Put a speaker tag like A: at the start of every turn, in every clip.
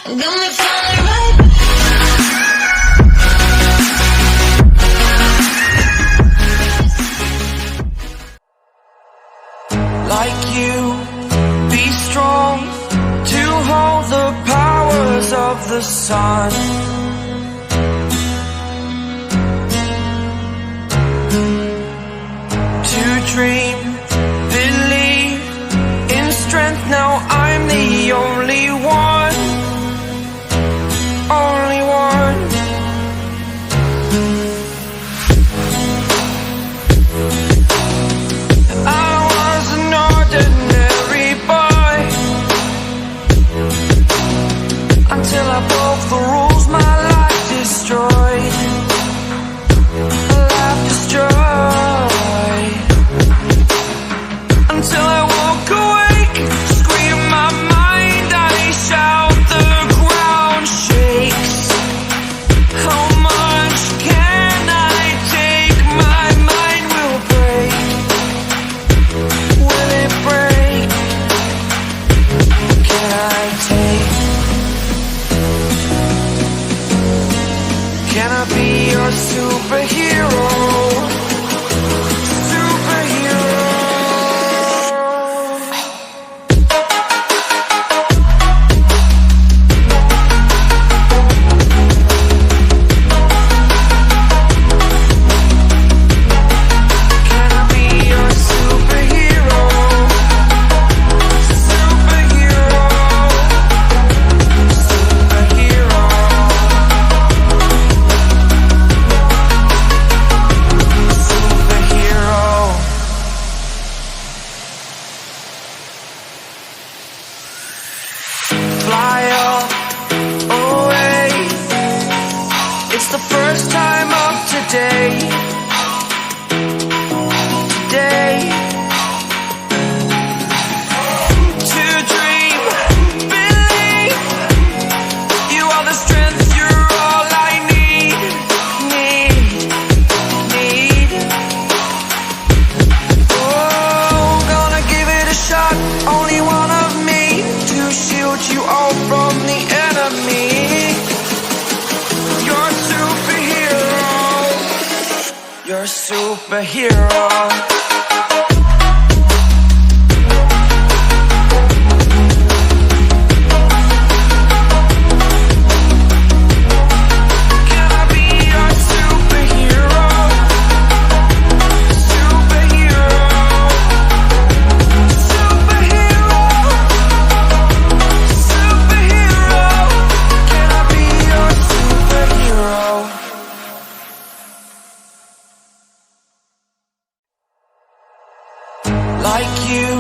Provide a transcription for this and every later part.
A: Got me feeling right.
B: Like you, be strong to hold the powers of the sun. To dream, believe in strength. Now I'm the only one, only one. I was an ordinary boy until I broke the rules. My life destroyed, life destroyed. Until I woke awake, scream my mind, I shout, the ground shakes. How much can I take? My mind will break. Will it break? Can I take? Can I be your superhero? Fly up, away. It's the first time of today. Today. To dream, believe. You are the strength, you're all I need. Oh, gonna give it a shot. Only one of me to shield you all from the enemy. You're a superhero. You're a superhero. Can I be your superhero? Superhero. Superhero. Superhero. Can I be your superhero? Like you,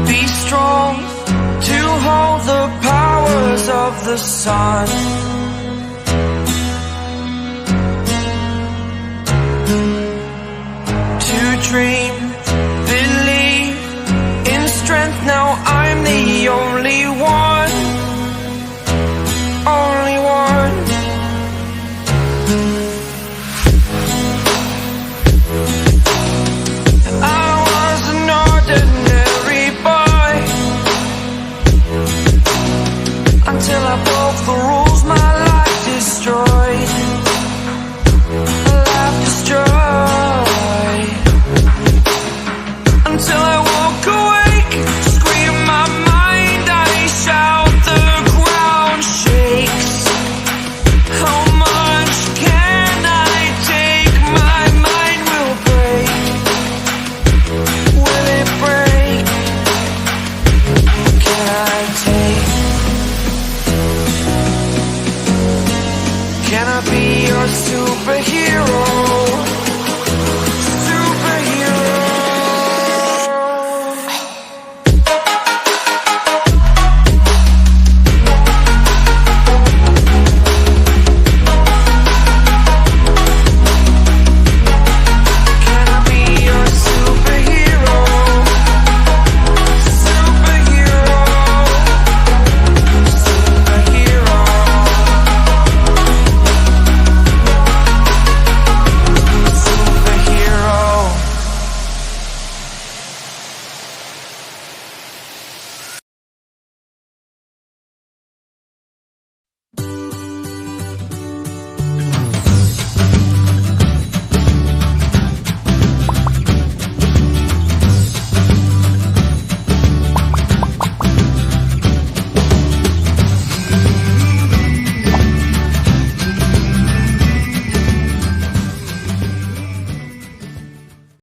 B: be strong to hold the powers of the sun. To dream, believe in strength. Now I'm the only one, only one. I was an ordinary boy until I broke the rules.